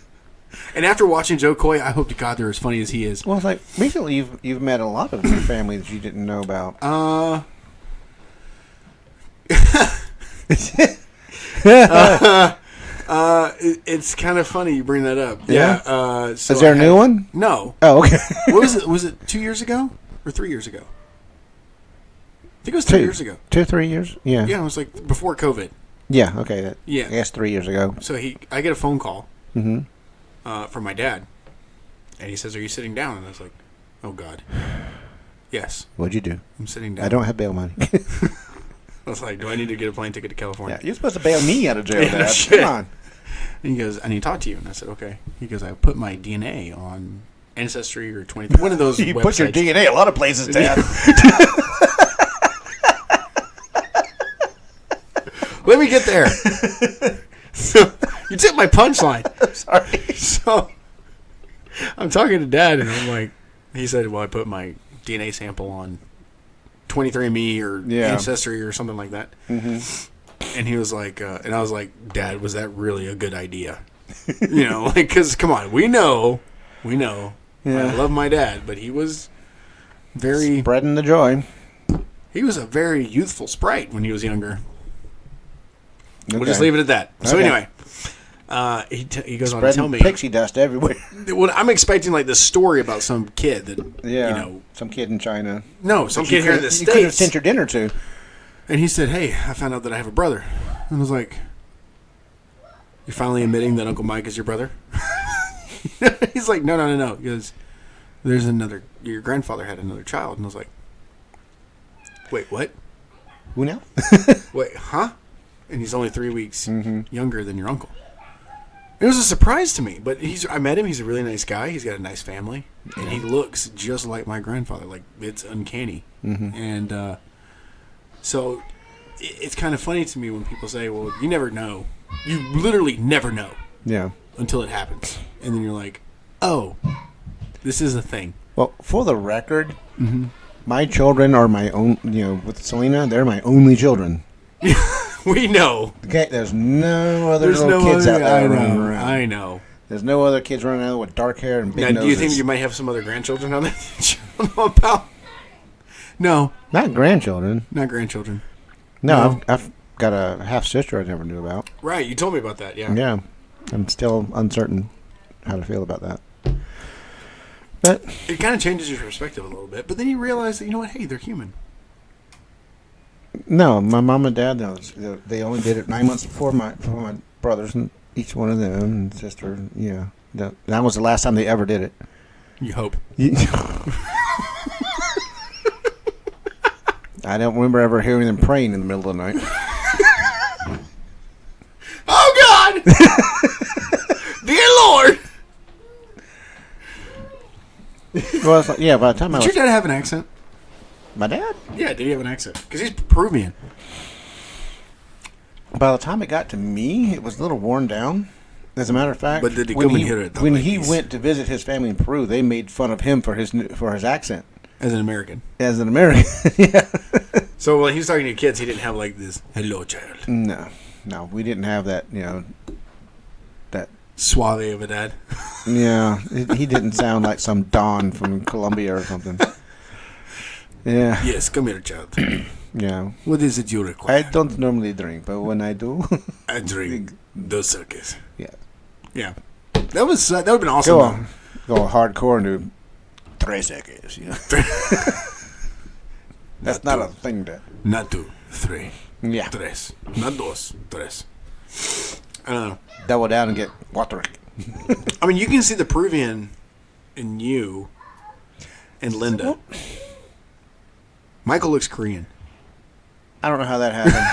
And after watching Joe Coy, I hope to God they're as funny as he is. Well, it's like recently you've met a lot of your family that you didn't know about. It's kind of funny you bring that up. Yeah. So is there a new one? No. Oh, okay. What was it? Was it 2 years ago or 3 years ago? I think it was 2 years ago. 3 years? Yeah. Yeah, it was like before COVID. Yeah. Okay. Yeah. I guess 3 years ago. So I get a phone call from my dad, and he says, "Are you sitting down?" And I was like, "Oh God, yes." What'd you do? I'm sitting down. I don't have bail money. I was like, "Do I need to get a plane ticket to California?" Yeah, you're supposed to bail me out of jail, Yeah, Dad. shit. Come on. And he goes, "I need to talk to you." And I said, "Okay." He goes, "I put my DNA on Ancestry or 23, one of those You websites." put your DNA a lot of places, Dad. Let me get there. So you took my punchline. I'm sorry. So I'm talking to Dad, and I'm like, he said, "Well, I put my DNA sample on 23andMe or Ancestry or something like that." Mm-hmm. And he was like, and I was like, "Dad, was that really a good idea?" Because come on, we know. Yeah. I love my dad, but he was very spreading the joy. He was a very youthful sprite when he was younger. Okay. We'll just leave it at that. So Okay. anyway, he goes on to Spreading tell me pixie dust everywhere. Well, I'm expecting like this story about some kid that some kid in China. No, some kid here in the You could have States. sent your dinner to. And he said, "Hey, I found out that I have a brother." And I was like, "You're finally admitting that Uncle Mike is your brother?" He's like, No. He goes, "There's another. Your grandfather had another child." And I was like, "Wait, what? Who now? Wait, huh?" And he's only 3 weeks younger than your uncle. It was a surprise to me, but I met him. He's a really nice guy. He's got a nice family, and he looks just like my grandfather. Like, it's uncanny. And so it's kind of funny to me when people say, "Well, you never know. You literally never know." Yeah. Until it happens, and then you're like, "Oh, this is a thing." Well, for the record, my children are my own. With Selena, they're my only children. We know. Okay, there's no other little kids out there running around. I know. There's no other kids running around with dark hair and big Now, noses. do you think you might have some other grandchildren on that that you don't know about? No, Not grandchildren. not grandchildren. No, I've got a half sister I never knew about. Right, you told me about that. Yeah. Yeah, I'm still uncertain how to feel about that. But it kind of changes your perspective a little bit. But then you realize that, you know what? Hey, they're human. no, my mom and dad, they only did it 9 months before my brothers and each one of them and sister. Yeah, that was the last time they ever did it. You hope. I don't remember ever hearing them praying in the middle of the night. Oh, God! Dear Lord! Well, it's like, yeah, by the time Did your dad have an accent? my dad, Yeah, did he have an accent? Because he's Peruvian. by the time it got to me, it was a little worn down. As a matter of fact, But did he when come he, and hear it, though, when like he he's- went to visit his family in Peru, they made fun of him for his accent As an American. as an American. Yeah. So when he was talking to kids, he didn't have like this, hello, child. No, we didn't have that. That. Suave of a dad. Yeah, he didn't sound like some Don from Colombia or something. Yeah, Yes, come here, child. yeah. What is it you require? I don't normally drink, but when I do, I drink Dos Equis. yeah. Yeah. That would have been awesome. Go hardcore and do 3 seconds. You know? That's not a thing that. Not 2, 3. Yeah. Tres. Not dos. Tres. I don't know. Double down and get water. I mean, you can see the Peruvian in you and Linda. Michael looks Korean. I don't know how that happened.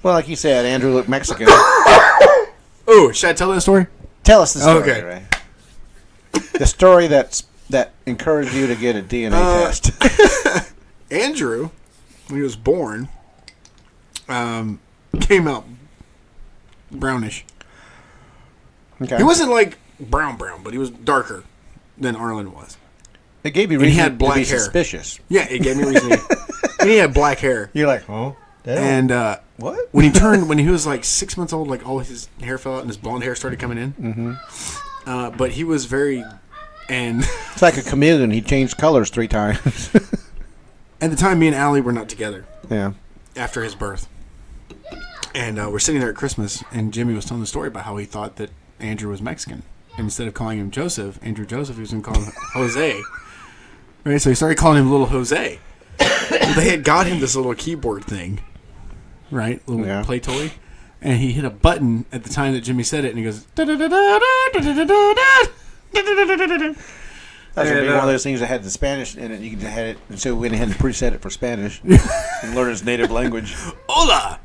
Well, like you said, Andrew looked Mexican. Oh, should I tell that story? Tell us the story, Okay. Ray. The story that encouraged you to get a DNA test. Andrew, when he was born, came out brownish. Okay. He wasn't like brown, but he was darker than Arlen was. It gave you and he reason had black to be hair. suspicious. Yeah, it gave me reason. And he had black hair. You're like, oh, And what? when he was like 6 months old, like all his hair fell out and his blonde hair started coming in. Mm-hmm. But he was very, and It's like a chameleon. He changed colors 3 times. at the time, me and Allie were not together Yeah. after his birth. And we're sitting there at Christmas, and Jimmy was telling the story about how he thought that Andrew was Mexican. And instead of calling him Andrew Joseph, he was going to call him Jose. Right? So he started calling him Little Jose. Well, they had got him this little keyboard thing, right? Little play toy. And he hit a button at the time that Jimmy said it, and he goes, That's gonna be one of those things that had the Spanish in it. You could had it, and so we went ahead and preset it for Spanish and learn his native language. Hola!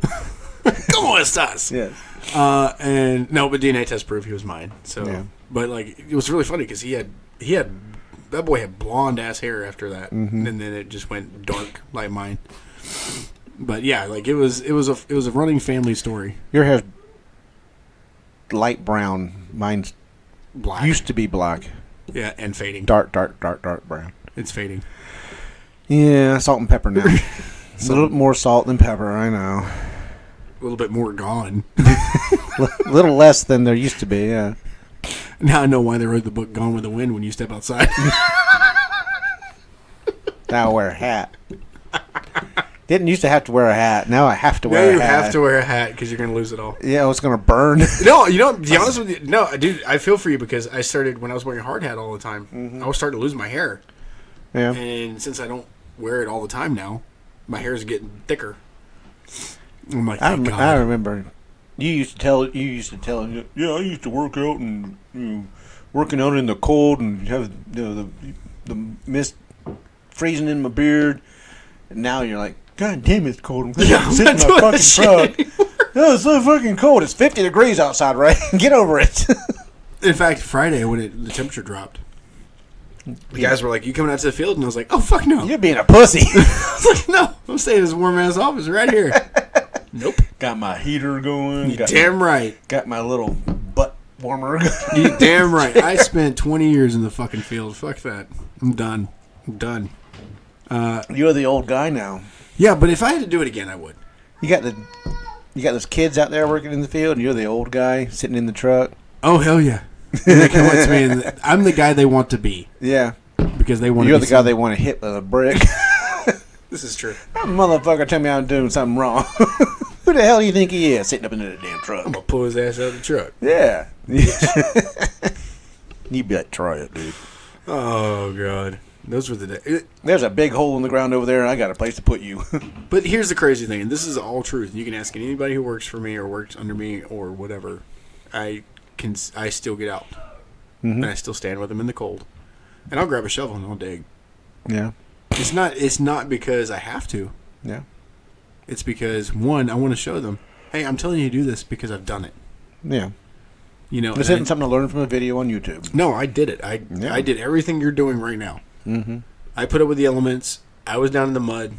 ¿Cómo estás? Yes. And no, but DNA test proved he was mine. So, Yeah. but like it was really funny because he had that boy had blonde ass hair after that, and then it just went dark like mine. But yeah, like it was a running family story. Your hair's light brown. Mine's Black, used to be black. yeah, and fading. Dark brown. It's fading. Yeah, salt and pepper now. A little more salt than pepper, I know. A little bit more gone. A little less than there used to be, yeah. Now I know why they wrote the book "Gone with the Wind" when you step outside. Now I wear a hat. Didn't used to have to wear a hat. Now I have to Now wear a you hat. have to wear a hat because you're gonna lose it all. Yeah, it's going to burn. No, you know, to be honest with you, no, dude, I feel for you because I started when I was wearing a hard hat all the time. I was starting to lose my hair, Yeah. and since I don't wear it all the time now, my hair is getting thicker. I'm like, I thank God. remember you used to tell him, yeah, I used to work out and working out in the cold and have the mist freezing in my beard. And now you're like, God damn, it's cold. I'm I'm sitting not in my doing that fucking shit truck. Oh, it's so fucking cold. It's 50 degrees outside, right? Get over it. In fact, Friday when the temperature dropped, the guys were like, "You coming out to the field?" And I was like, "Oh fuck no!" You're being a pussy. I was like, "No, I'm staying in this warm ass office right here." Nope. Got my heater going. You damn right. Got my little butt warmer. You damn right. I spent 20 years in the fucking field. Fuck that. I'm done. You're the old guy now. Yeah, but if I had to do it again, I would. You got those kids out there working in the field, and you're the old guy sitting in the truck. Oh hell yeah! And they come up to me, and I'm the guy they want to be Yeah, because they want. you're to the guy they want to hit with a brick. This is true. That motherfucker tell me I'm doing something wrong. Who the hell do you think he is sitting up in that damn truck? I'm gonna pull his ass out of the truck. Yeah. You'd be like, try it, dude. Oh God, those were the days. There's a big hole in the ground over there, and I got a place to put you. But here's the crazy thing, and this is all truth. You can ask anybody who works for me or works under me or whatever. I still get out, and I still stand with them in the cold, and I'll grab a shovel and I'll dig. Yeah. It's not because I have to. Yeah. It's because, one, I want to show them, hey, I'm telling you to do this because I've done it. Yeah. You know, this isn't something to learn from a video on YouTube. No, I did it. I did everything you're doing right now. Mm-hmm. I put up with the elements. I was down in the mud.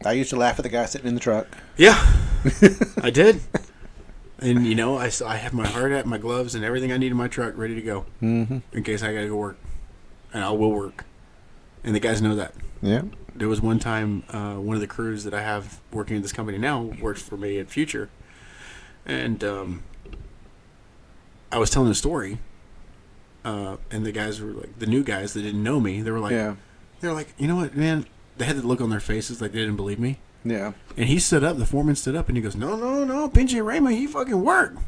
I used to laugh at the guy sitting in the truck. Yeah, I did. And, you know, I have my hard hat, my gloves, and everything I need in my truck ready to go in case I got to go work. And I will work. And the guys know that. Yeah. There was one time, one of the crews that I have working at this company now works for me at Future. And I was telling a story. And the guys were like, the new guys that didn't know me, they were like, you know what, man? They had the look on their faces like they didn't believe me. Yeah. And he stood up, the foreman stood up, and he goes, no, Pinche Raymond, he fucking worked.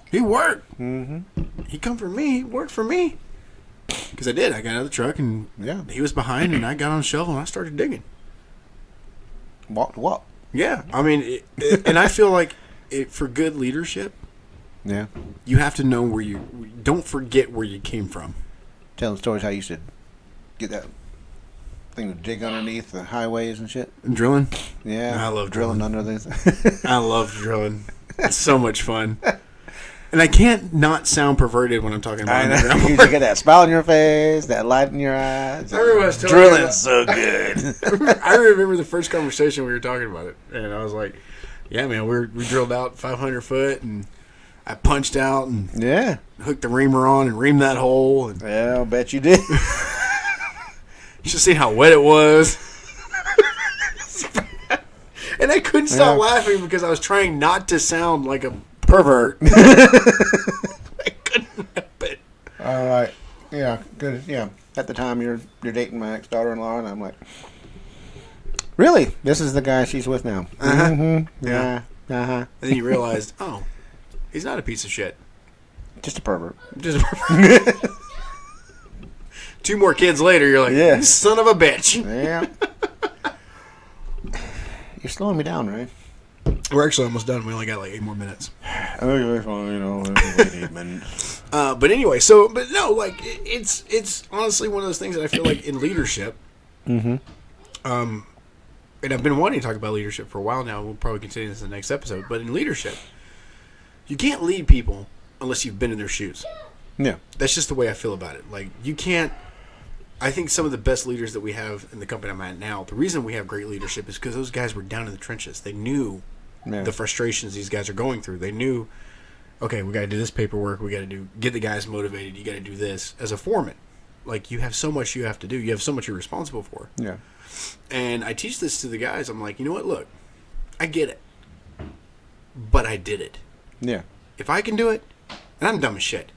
He worked. Mm-hmm. He come for me. He worked for me. Because I did. I got out of the truck, and he was behind, and I got on a shovel, and I started digging. What? Yeah. I mean, and I feel like for good leadership, you have to know where don't forget where you came from. Telling stories how you should get that thing to dig underneath the highways and shit. Drilling? Yeah. I love drilling under this. I love drilling. It's so much fun. And I can't not sound perverted when I'm talking about underground. You get that smile on your face, that light in your eyes. Everyone's drilling's so good. I remember the first conversation we were talking about it, and I was like, "Yeah, man, we drilled out 500 foot, and I punched out and hooked the reamer on and reamed that hole." And yeah, I'll bet you did. You should see how wet it was. And I couldn't stop laughing because I was trying not to sound like a pervert. I couldn't help it. All right. Yeah, good. Yeah. At the time, you're dating my ex-daughter-in-law, and I'm like, really? This is the guy she's with now? Uh-huh. Mm-hmm. Yeah. Uh-huh. And then you realized, oh, he's not a piece of shit. Just a pervert. Just a pervert. 2 more kids later, you're like, you son of a bitch. Yeah. You're slowing me down, right? We're actually almost done. We only got like 8 more minutes. Okay, fine, you know, 8 minutes. But anyway, but no, like, it's honestly one of those things that I feel like in leadership, and I've been wanting to talk about leadership for a while now. We'll probably continue this in the next episode. But in leadership, you can't lead people unless you've been in their shoes. Yeah. That's just the way I feel about it. Like, you can't. I think some of the best leaders that we have in the company I'm at now, the reason we have great leadership is because those guys were down in the trenches. They knew the frustrations these guys are going through. They knew, okay, we got to do this paperwork. We got to get the guys motivated. You got to do this. As a foreman, like, you have so much you have to do. You have so much you're responsible for. Yeah. And I teach this to the guys. I'm like, you know what? Look, I get it, but I did it. Yeah. If I can do it, and I'm dumb as shit.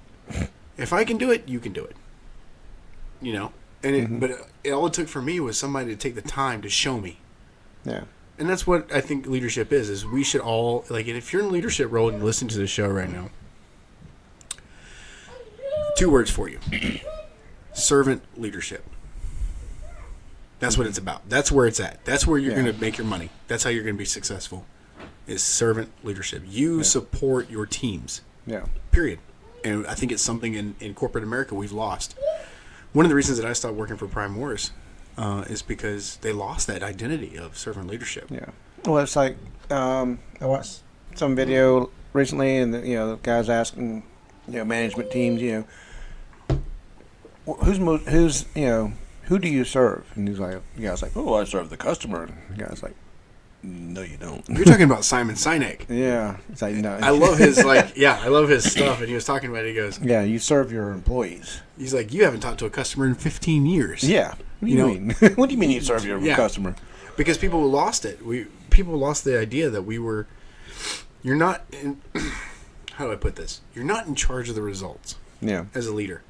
If I can do it, you can do it. You know? And but all it took for me was somebody to take the time to show me. Yeah. And that's what I think leadership is we should all, like, and if you're in a leadership role and you listen to this show right now, 2 words for you. Servant leadership. That's what it's about. That's where it's at. That's where you're going to make your money. That's how you're going to be successful, is servant leadership. You support your teams. Yeah. Period. And I think it's something in corporate America we've lost. One of the reasons that I stopped working for Prime Wars is because they lost that identity of servant leadership. Yeah. Well, it's like I watched some video recently, and the guys asking management teams, who's who do you serve? And he's like, the guy's like, oh, I serve the customer. And the guy's like, no, you don't. You're talking about Simon Sinek. Yeah. It's like, no. I love his I love his stuff. And he was talking about it. He goes, yeah, you serve your employees. He's like, you haven't talked to a customer in 15 years. Yeah. What do you mean? What do you mean you serve your customer? Because people lost it. People lost the idea that you're not in, how do I put this? You're not in charge of the results. Yeah. As a leader.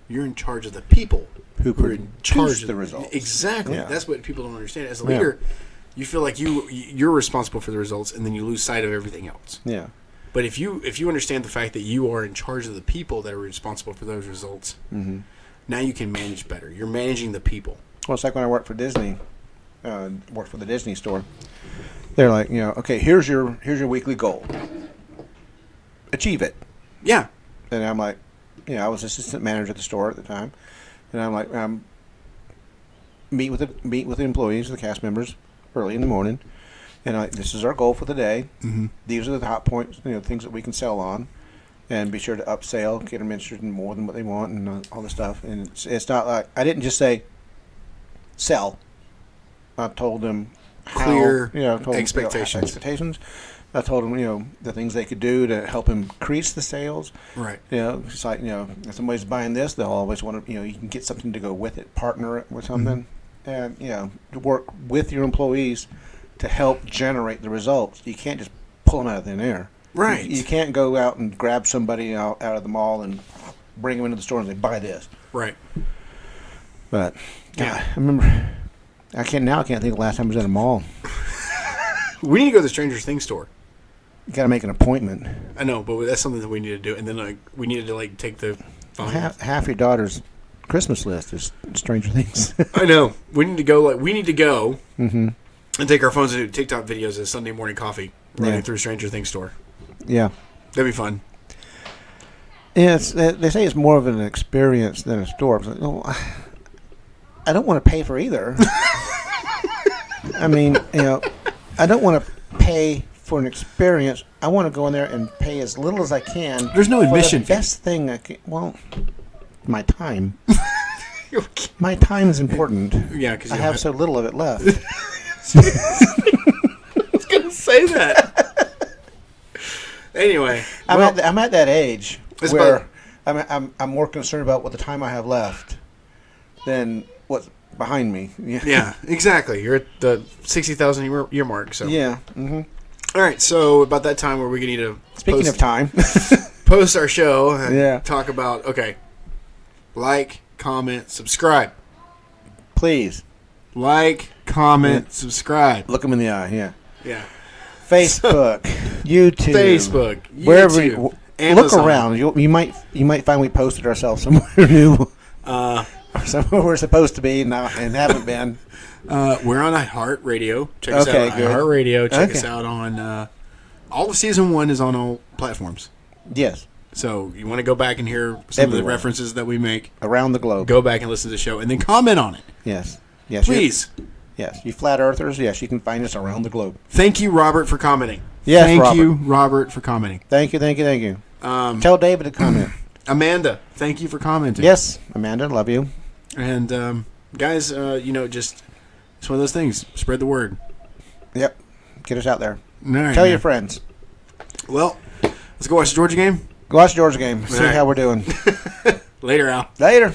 You're in charge of the people who are in charge of the results. Exactly. Yeah. That's what people don't understand. As a leader, you feel like you're responsible for the results, and then you lose sight of everything else. Yeah. But if you understand the fact that you are in charge of the people that are responsible for those results, now you can manage better. You're managing the people. Well, it's like when I worked for Disney, worked for the Disney store. They're like, okay, here's your weekly goal. Achieve it. Yeah. And I'm like, I was assistant manager at the store at the time, and I'm like, meet with the employees, the cast members, early in the morning, and this is our goal for the day. Mm-hmm. These are the hot points, things that we can sell on, and be sure to upsell, get them interested in more than what they want, and all this stuff. And it's not like I didn't just say sell. I told them clear expectations. Expectations. I told them, the things they could do to help increase the sales. Right. It's like, if somebody's buying this, they'll always want to, you can get something to go with it, partner it with something, and, work with your employees to help generate the results. You can't just pull them out of thin air. Right. You can't go out and grab somebody out of the mall and bring them into the store and say, buy this. Right. But, I remember, I can't think of the last time I was at a mall. We need to go to the Stranger Things store. You got to make an appointment. I know, but that's something that we need to do. And then we needed to take the phone. Half your daughter's Christmas list is Stranger Things. I know. We need to go. Mm-hmm. And take our phones and do TikTok videos of Sunday morning coffee running through Stranger Things store. Yeah, that'd be fun. Yeah, they say it's more of an experience than a store. I don't want to pay for either. I mean, I don't want to pay for an experience. I want to go in there and pay as little as I can. There's no admission fee. Best thing I can. Well, my time. My time is important. Yeah, because I have so little of it left. I was gonna say that. Anyway, I'm at that age where I'm more concerned about what the time I have left than what's behind me. Yeah, exactly. You're at the 60,000 year mark. So yeah. Mm-hmm. All right. So about that time where we need to speaking of time, post our show and talk about like, comment, subscribe. Please. Like, comment, subscribe. Look them in the eye, yeah. Yeah. Facebook, YouTube. Wherever you look around. You might find we posted ourselves somewhere new. Somewhere we're supposed to be and haven't been. We're on iHeartRadio. Check us out on iHeartRadio. Check us out on all of season 1 is on all platforms. Yes. So you want to go back and hear some of the references that we make around the globe. Go back and listen to the show and then comment on it. Yes. Yes. Please. Yes. You flat earthers, yes, you can find us around the globe. Thank you, Robert, for commenting. Yes, Thank you, Robert, for commenting. Thank you. Tell David to comment. Amanda, thank you for commenting. Yes, Amanda, love you. And guys, just it's one of those things. Spread the word. Yep. Get us out there. All right, Tell your friends. Well, let's go watch the Georgia game. Go watch the Georgia game. See how we're doing. Later, Al. Later.